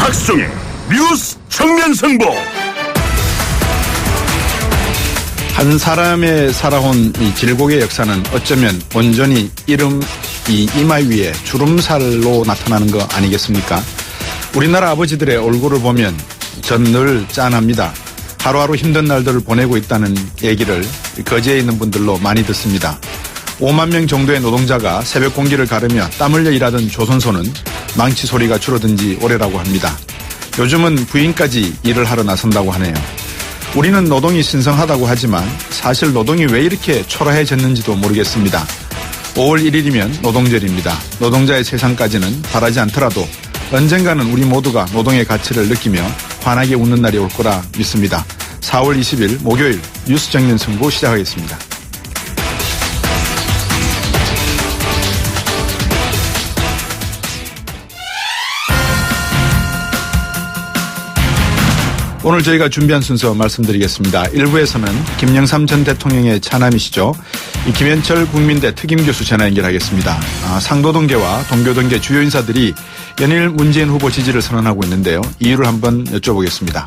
박수종의 뉴스 정면 승부. 한 사람의 살아온 이 질곡의 역사는 어쩌면 온전히 이름 이 이마 위에 주름살로 나타나는 거 아니겠습니까? 우리나라 아버지들의 얼굴을 보면 전 늘 짠합니다. 하루하루 힘든 날들을 보내고 있다는 얘기를 거제에 있는 분들로 많이 듣습니다. 5만 명 정도의 노동자가 새벽 공기를 가르며 땀 흘려 일하던 조선소는 망치 소리가 줄어든 지 오래라고 합니다. 요즘은 부인까지 일을 하러 나선다고 하네요. 우리는 노동이 신성하다고 하지만 사실 노동이 왜 이렇게 초라해졌는지도 모르겠습니다. 5월 1일이면 노동절입니다. 노동자의 세상까지는 바라지 않더라도 언젠가는 우리 모두가 노동의 가치를 느끼며 환하게 웃는 날이 올 거라 믿습니다. 4월 20일 목요일 뉴스 정면 승부 시작하겠습니다. 오늘 저희가 준비한 순서 말씀드리겠습니다. 1부에서는 김영삼 전 대통령의 차남이시죠. 김현철 국민대 특임교수 전화 연결하겠습니다. 상도동계와 동교동계 주요 인사들이 연일 문재인 후보 지지를 선언하고 있는데요. 이유를 한번 여쭤보겠습니다.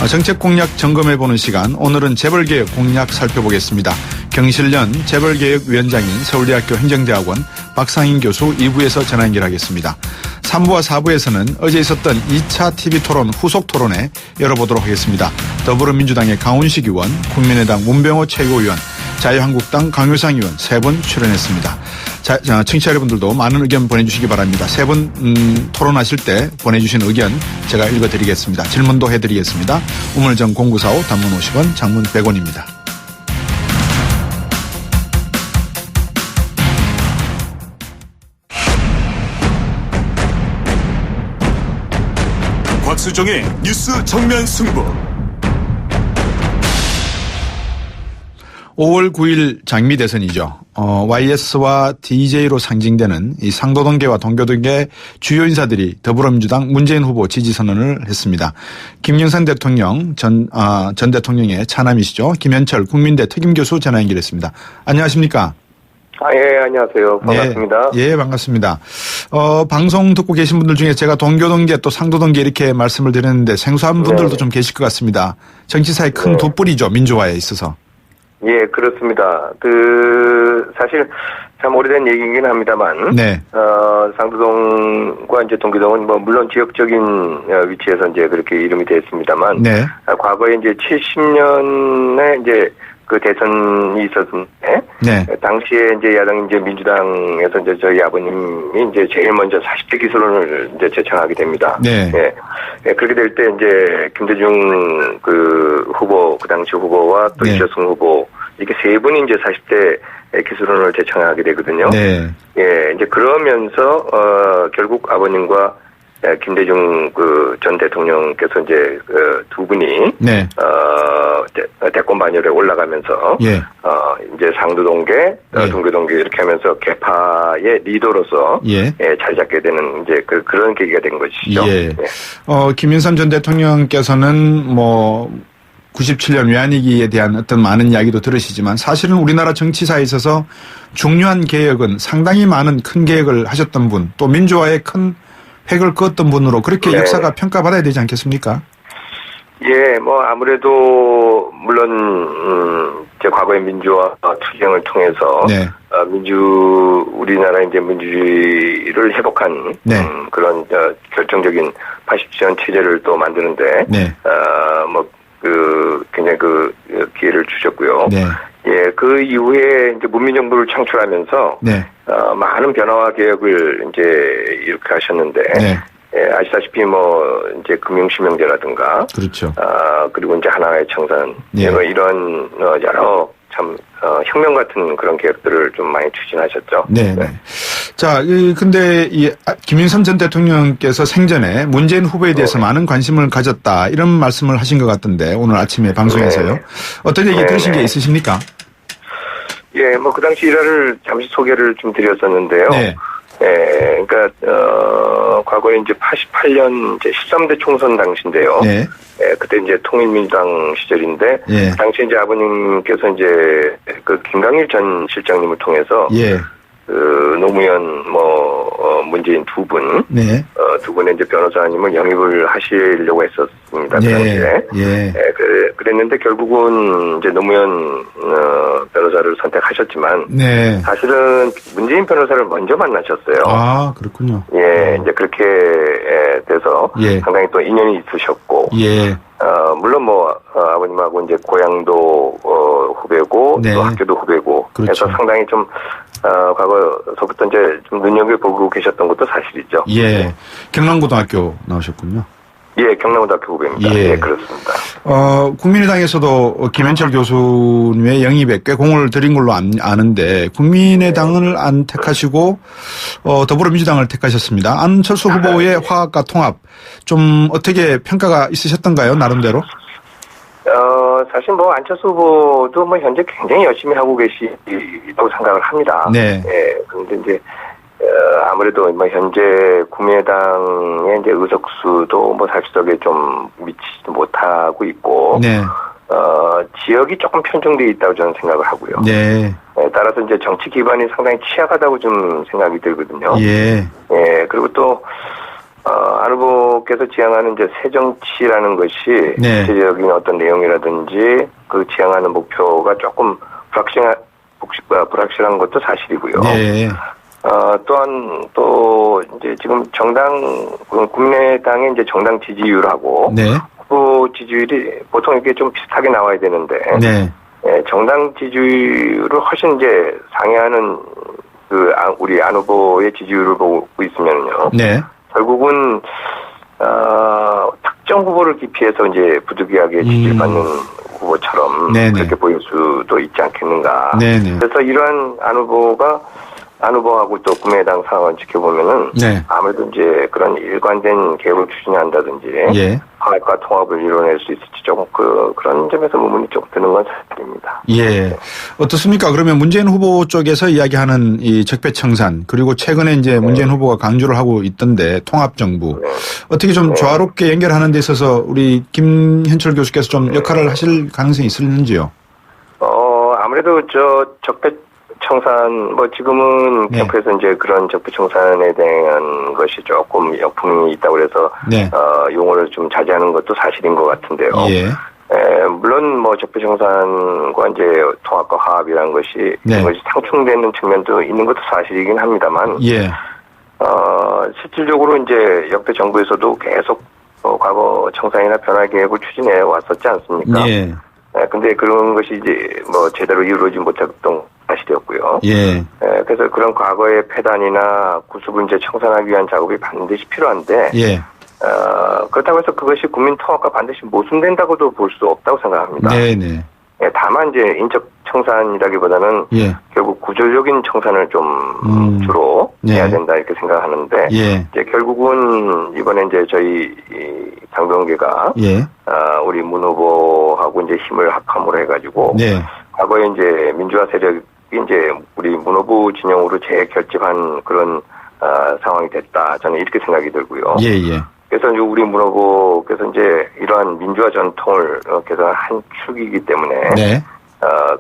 정책 공약 점검해보는 시간, 오늘은 재벌개혁 공약 살펴보겠습니다. 경실련 재벌개혁위원장인 서울대학교 행정대학원 박상인 교수 2부에서 전화 연결하겠습니다. 3부와 4부에서는 어제 있었던 2차 TV토론 후속 토론회 열어보도록 하겠습니다. 더불어민주당의 강훈식 의원, 국민의당 문병호 최고위원, 자유한국당 강효상 의원 세 분 출연했습니다. 청취자 여러분들도 많은 의견 보내주시기 바랍니다. 세 분 토론하실 때 보내주신 의견 제가 읽어드리겠습니다. 질문도 해드리겠습니다. 우물정 0945 단문 50원, 장문 100원입니다. 박수종의 뉴스 정면 승부. 5월 9일 장미 대선이죠. YS와 DJ로 상징되는 이 상도동계와 동교동계 주요 인사들이 더불어민주당 문재인 후보 지지 선언을 했습니다. 김영삼 대통령 전 대통령의 차남이시죠. 김현철 국민대 특임교수 전화 연결했습니다. 안녕하십니까? 예, 안녕하세요. 반갑습니다. 예, 반갑습니다. 방송 듣고 계신 분들 중에 제가 동교동계 또 상도동계 이렇게 말씀을 드렸는데 생소한 분들도 좀 계실 것 같습니다. 정치사의 큰 돋불이죠. 민주화에 있어서. 예, 그렇습니다. 사실 참 오래된 얘기이긴 합니다만. 네. 상도동과 이제 동교동은 물론 지역적인 위치에서 이제 그렇게 이름이 됐습니다만. 네. 과거에 이제 70년에 이제 그 대선이 있었는데. 네. 당시에 이제 야당 이제 민주당에서 이제 저희 아버님이 이제 제일 먼저 40대 기술론을 이제 제청하게 됩니다. 네. 예. 예, 그렇게 될 때 이제 김대중 그 후보, 그 당시 후보와 또 이재승 후보 이렇게 세 분이 이제 40대 기술론을 제청하게 되거든요. 네. 예, 이제 그러면서 결국 아버님과 김대중 그 전 대통령께서 이제 두 분이 네. 대권 반열에 올라가면서 예. 이제 상도동계, 예. 동교동계 이렇게 하면서 개파의 리더로서 예. 자리 잡게 되는 이제 그런 계기가 된 것이죠. 예. 예. 김영삼 전 대통령께서는 97년 외환위기에 대한 어떤 많은 이야기도 들으시지만 사실은 우리나라 정치사에 있어서 중요한 개혁은 상당히 많은 큰 개혁을 하셨던 분, 또 민주화에 큰 획을 그었던 분으로 그렇게 네. 역사가 평가받아야 되지 않겠습니까? 예, 아무래도 물론 제 과거의 민주화 투쟁을 통해서 네. 우리나라 이제 민주주의를 회복한 네. 그런 결정적인 80년 체제를 또 만드는데 네. 굉장히 기회를 주셨고요. 네. 예, 그 이후에 이제 문민정부를 창출하면서 네. 많은 변화와 개혁을 이제 이렇게 하셨는데 네. 예, 아시다시피 이제 금융실명제라든가 그렇죠. 그리고 이제 하나의 청산 네. 이런 여러 참 혁명 같은 그런 계획들을 좀 많이 추진하셨죠. 네. 네. 자, 근데 김영삼 전 대통령께서 생전에 문재인 후보에 대해서 많은 관심을 가졌다 이런 말씀을 하신 것 같던데 오늘 아침에 방송에서요. 네. 어떤 얘기 들으신 게 있으십니까? 예, 그 당시 일화를 잠시 소개를 좀 드렸었는데요. 네. 예, 그러니까 과거에 이제 88년 이제 13대 총선 당시인데요. 네. 예, 그때 이제 통일민주당 시절인데 예. 당시 이제 아버님께서 이제 그 김강일 전 실장님을 통해서 예. 노무현 문재인 두 분 네. 두 분의 이제 변호사님을 영입을 하시려고 했었습니다. 예. 예. 그랬는데 결국은 이제 노무현 변호사를 선택하셨지만 네. 사실은 문재인 변호사를 먼저 만나셨어요. 아, 그렇군요. 예, 이제 그렇게 돼서 예. 상당히 또 인연이 있으셨고, 예. 물론 아버님하고 이제 고향도 후배고 네. 또 학교도 후배고 그렇죠. 해서 상당히 좀 과거서부터 이제 좀 눈여겨보고 계셨던 것도 사실이죠. 예. 경남고등학교 나오셨군요. 예, 경남고등학교 후배입니다. 예. 예, 그렇습니다. 국민의당에서도 김현철 교수님의 영입에 꽤 공을 들인 걸로 아는데 국민의당을 안 택하시고 더불어민주당을 택하셨습니다. 안철수 후보의 화합과 통합 좀 어떻게 평가가 있으셨던가요? 나름대로? 사실 안철수 후보도 현재 굉장히 열심히 하고 계시다고 생각을 합니다. 네. 예, 그런데 이제 아무래도 현재 국민의당의 이제 의석수도 사실적에 좀 미치지 못하고 있고, 네. 지역이 조금 편중되어 있다고 저는 생각을 하고요. 네. 따라서 이제 정치 기반이 상당히 취약하다고 좀 생각이 들거든요. 예. 예, 그리고 또, 안 후보께서 지향하는 이제 새정치라는 것이, 네. 구체적인 어떤 내용이라든지 그 지향하는 목표가 조금 불확실한 것도 사실이고요. 네. 또한 또 이제 지금 국민의당의 이제 정당 지지율하고 네. 후보 지지율이 보통 이렇게 좀 비슷하게 나와야 되는데, 네. 예, 정당 지지율을 훨씬 이제 상회하는 우리 안 후보의 지지율을 보고 있으면요. 네. 결국은 특정 후보를 기피해서 이제 부득이하게 지지받는 후보처럼 네네. 그렇게 보일 수도 있지 않겠는가. 네네. 그래서 이러한 안 후보하고 또 국민의당 상황을 지켜보면은 네. 아무래도 이제 그런 일관된 개혁을 추진한다든지 예. 화합과 통합을 이뤄낼 수 있을지 조금 그런 점에서 의문이 좀 드는 건 사실입니다. 예. 어떻습니까? 그러면 문재인 후보 쪽에서 이야기하는 이 적폐청산 그리고 최근에 이제 문재인 후보가 강조를 하고 있던데 통합정부 어떻게 좀 조화롭게 연결하는 데 있어서 우리 김현철 교수께서 좀 역할을 하실 가능성이 있을는지요? 아무래도 적폐청산, 지금은 네. 캠프에서 이제 그런 적폐청산에 대한 것이 조금 역풍이 있다고 그래서, 네. 용어를 좀 자제하는 것도 사실인 것 같은데요. 예. 물론 적폐청산과 이제 통합과 화합이라는 것이, 네. 그것이 상충되는 측면도 있는 것도 사실이긴 합니다만, 예. 실질적으로 이제 역대 정부에서도 계속, 과거 청산이나 변화 계획을 추진해 왔었지 않습니까? 예. 근데 그런 것이 이제 제대로 이루어지지 못했던 사실이었고요. 예. 그래서 그런 과거의 폐단이나 구습을 이제 청산하기 위한 작업이 반드시 필요한데, 예. 그렇다고 해서 그것이 국민 통합과 반드시 모순된다고도 볼 수 없다고 생각합니다. 네네. 다만 이제 인적 청산이라기보다는 예. 결국 구조적인 청산을 좀 주로 해야 된다 이렇게 생각하는데, 예. 이제 결국은 이번에 이제 저희 당병계가 예. 우리 문 후보하고 이제 힘을 합함으로 해가지고, 네. 과거에 이제 민주화 세력이 이제 우리 문 후보 진영으로 재결집한 그런 상황이 됐다. 저는 이렇게 생각이 들고요. 예, 예. 그래서 이제 우리 문 후보께서 이제 이러한 민주화 전통을 개선한 한 축이기 때문에 네.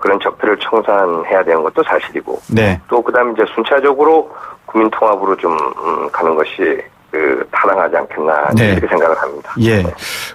그런 적폐를 청산해야 되는 것도 사실이고, 네. 또 그다음에 이제 순차적으로 국민 통합으로 좀 가는 것이 타당하지 않겠나 네. 이렇게 생각을 합니다. 예.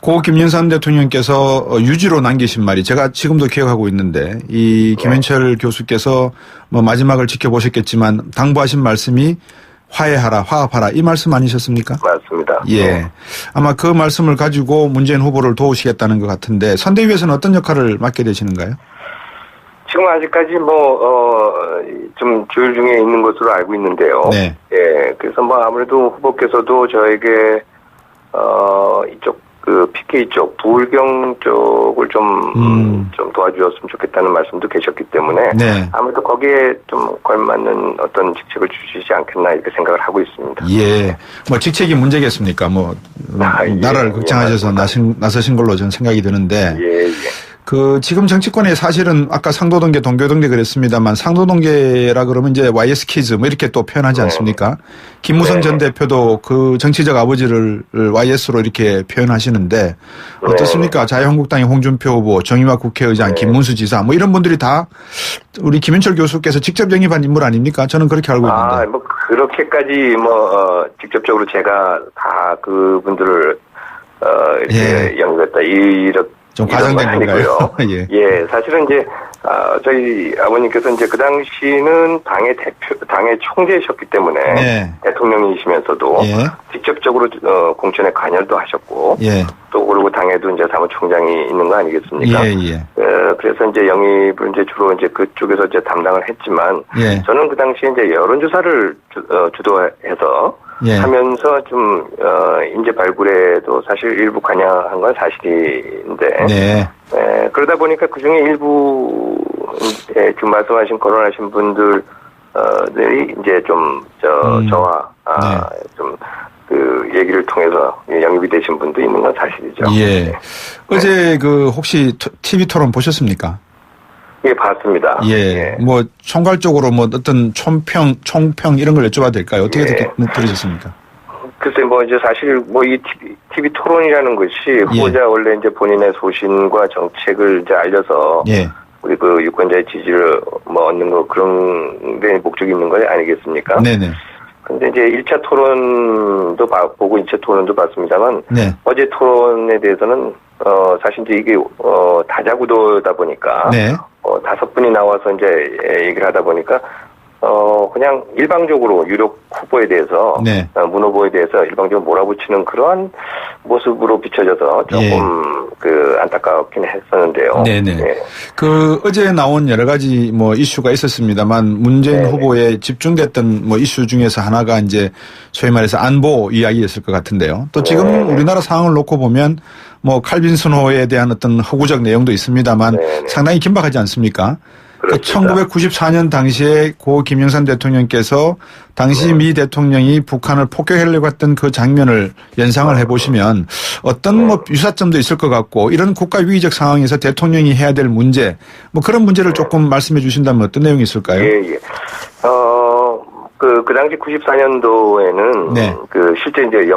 고 김영삼 대통령께서 유지로 남기신 말이 제가 지금도 기억하고 있는데 이 김현철 교수께서 마지막을 지켜보셨겠지만 당부하신 말씀이 화해하라, 화합하라 이 말씀 아니셨습니까? 맞습니다. 예. 아마 그 말씀을 가지고 문재인 후보를 도우시겠다는 것 같은데 선대위에서는 어떤 역할을 맡게 되시는가요? 지금 아직까지 좀 조율 중에 있는 것으로 알고 있는데요. 네. 예, 그래서 아무래도 후보께서도 저에게, 이쪽, PK 쪽, 부울경 쪽을 좀 도와주셨으면 좋겠다는 말씀도 계셨기 때문에. 네. 아무래도 거기에 좀 걸맞는 어떤 직책을 주시지 않겠나 이렇게 생각을 하고 있습니다. 예. 직책이 문제겠습니까? 나라를 걱정하셔서 나서신 걸로 저는 생각이 드는데. 예, 예. 지금 정치권에 사실은 아까 상도동계, 동교동계 그랬습니다만 상도동계라 그러면 이제 YS키즈 뭐 이렇게 또 표현하지 않습니까? 김무성 전 대표도 그 정치적 아버지를 YS로 이렇게 표현하시는데 어떻습니까? 자유한국당의 홍준표 후보, 정의화 국회의장, 김문수 지사 뭐 이런 분들이 다 우리 김현철 교수께서 직접 영입한 인물 아닙니까? 저는 그렇게 알고 있는데. 뭐 그렇게까지 직접적으로 제가 다 그분들을 이렇게 영입했다 이렇게 좀 과장된 건가요? 예, 사실은 이제 저희 아버님께서 이제 그 당시는 당의 총재이셨기 때문에 대통령이시면서도 직접적으로 공천에 관여도 하셨고 또 그리고 당에도 이제 사무총장이 있는 거 아니겠습니까? 그래서 이제 영입을 이제 주로 이제 그쪽에서 이제 담당을 했지만 저는 그 당시에 이제 여론조사를 주도해서 하면서 좀 인재 발굴에도 사실 일부 관여한 건 사실인데 그러다 보니까 그중에 일부 지금 말씀하신 거론하신 분들들이 이제 좀 저와 좀 그 얘기를 통해서 영입이 되신 분도 있는 건 사실이죠. 어제 혹시 TV 토론 보셨습니까? 예, 봤습니다. 뭐 총괄적으로 뭐 어떤 총평 이런 걸 여쭤봐도 될까요? 어떻게 들으셨습니까? 글쎄 뭐 이제 사실 뭐 이 TV 토론이라는 것이 후보자 원래 이제 본인의 소신과 정책을 이제 알려서 우리 그 유권자의 지지를 뭐 얻는 거 그런 데 목적이 있는 거 아니겠습니까? 근데 이제 1차 토론도 보고 2차 토론도 봤습니다만 어제 토론에 대해서는 사실 이제 이게 다자구도다 보니까 5분이 나와서 이제 얘기를 하다 보니까 그냥 일방적으로 유력 후보에 대해서 문 후보에 대해서 일방적으로 몰아붙이는 그러한 모습으로 비춰져서 조금 안타깝긴 했었는데요. 어제 나온 여러 가지 뭐 이슈가 있었습니다만 문재인 후보에 집중됐던 뭐 이슈 중에서 하나가 이제 소위 말해서 안보 이야기였을 것 같은데요. 또 지금 우리나라 상황을 놓고 보면 뭐 칼빈 순호에 대한 어떤 허구적 내용도 있습니다만 상당히 긴박하지 않습니까? 1994년 당시에 고 김영삼 대통령께서 당시 미 대통령이 북한을 폭격하려고 했던 그 장면을 연상을 해보시면 어떤 뭐 유사점도 있을 것 같고 이런 국가 위기적 상황에서 대통령이 해야 될 문제 뭐 그런 문제를 조금 말씀해 주신다면 어떤 내용이 있을까요? 그 당시 94년도에는 실제 이제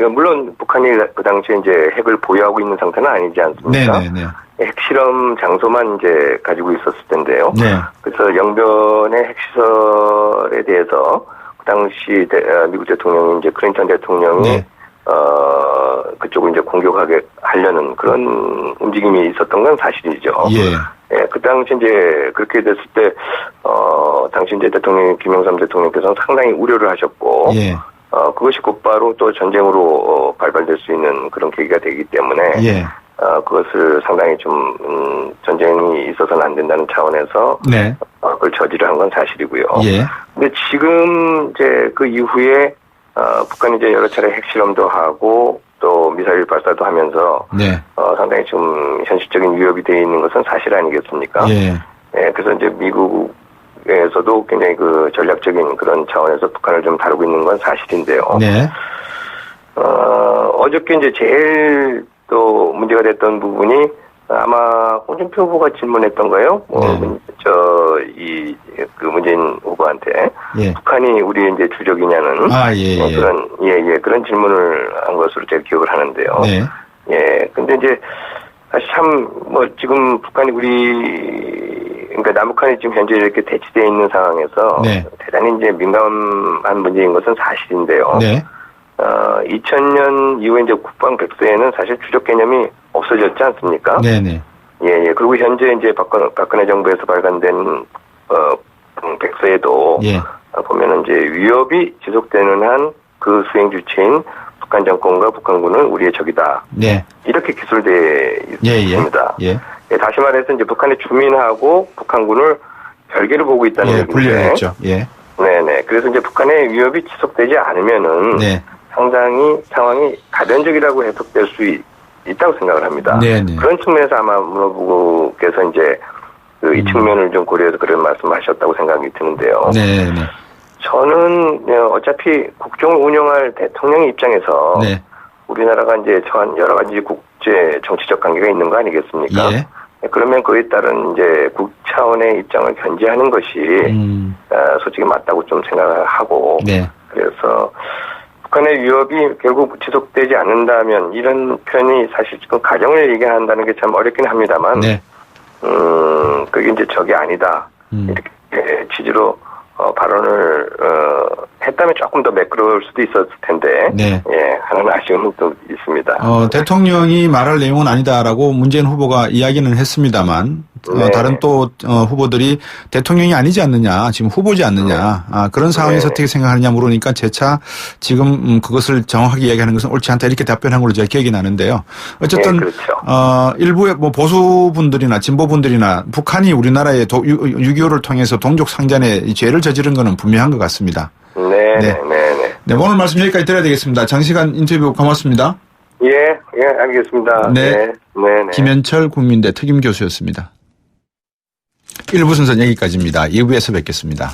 물론 북한이 그 당시에 이제 핵을 보유하고 있는 상태는 아니지 않습니까? 핵실험 장소만 이제 가지고 있었을 텐데요. 그래서 영변의 핵시설에 대해서 그 당시 미국 대통령이 이제 클린턴 대통령이 그쪽을 이제 공격하게 하려는 그런 움직임이 있었던 건 사실이죠. 그 당시 이제 그렇게 됐을 때 당시 이제 대통령 김영삼 대통령께서는 상당히 우려를 하셨고 그것이 곧바로 또 전쟁으로 발발될 수 있는 그런 계기가 되기 때문에 그것을 상당히 좀 전쟁이 있어서는 안 된다는 차원에서 그걸 저지를 한 건 사실이고요. 근데 지금 이제 그 이후에 북한이 이제 여러 차례 핵실험도 하고 또 미사일 발사도 하면서 상당히 좀 현실적인 위협이 되어 있는 것은 사실 아니겠습니까? 그래서 이제 미국에서도 굉장히 그 전략적인 그런 차원에서 북한을 좀 다루고 있는 건 사실인데요. 어저께 이제 제일 또 문제가 됐던 부분이 아마 홍준표 후보가 질문했던 거예요. 그 문재인 후보한테 북한이 우리의 이제 주적이냐는 그런 질문을 한 것으로 제가 기억을 하는데요. 근데 이제 사실 참 뭐 지금 북한이 그러니까 남북한이 지금 현재 이렇게 대치되어 있는 상황에서 대단히 이제 민감한 문제인 것은 사실인데요. 2000년 이후에 이제 국방 백서에는 사실 주적 개념이 없어졌지 않습니까? 그리고 현재 이제 박근혜 정부에서 발간된 백서에도 보면은 이제 위협이 지속되는 한 그 수행 주체인 북한 정권과 북한군은 우리의 적이다. 이렇게 기술되어 있습니다. 다시 말해서 이제 북한의 주민하고 북한군을 별개로 보고 있다는 얘기인데. 분리했죠. 그래서 이제 북한의 위협이 지속되지 않으면은 상당히 상황이 가변적이라고 해석될 수 있다고 생각을 합니다. 그런 측면에서 아마 문 후보께서 이제 이 측면을 좀 고려해서 그런 말씀하셨다고 생각이 드는데요. 저는 어차피 국정을 운영할 대통령의 입장에서 우리나라가 이제 처한 여러 가지 국제 정치적 관계가 있는 거 아니겠습니까? 그러면 그에 따른 이제 국 차원의 입장을 견제하는 것이 솔직히 맞다고 좀 생각을 하고 네. 그래서 북한의 위협이 결국 지속되지 않는다면 이런 표현이 사실 지금 가정을 얘기한다는 게 참 어렵긴 합니다만 네. 그게 이제 적이 아니다 이렇게 취지로 발언을 했다면 조금 더 매끄러울 수도 있었을 텐데 네. 예, 하는 아쉬움은 또 있습니다. 대통령이 말할 내용은 아니다라고 문재인 후보가 이야기는 했습니다만 네. 다른 또 후보들이 대통령이 아니지 않느냐 지금 후보지 않느냐 그런 상황에서 네. 어떻게 생각하느냐 물으니까 재차 지금 그것을 정확하게 이야기하는 것은 옳지 않다 이렇게 답변한 걸로 제가 기억이 나는데요. 어쨌든 네, 그렇죠. 일부의 뭐 보수분들이나 진보분들이나 북한이 우리나라의 6.25를 통해서 동족 상잔의 죄를 저지른 것은 분명한 것 같습니다. 네. 오늘 말씀 여기까지 드려야 되겠습니다. 장시간 인터뷰 고맙습니다. 예, 알겠습니다. 네. 김현철 국민대 특임 교수였습니다. 1부 순서는 여기까지입니다. 2부에서 뵙겠습니다.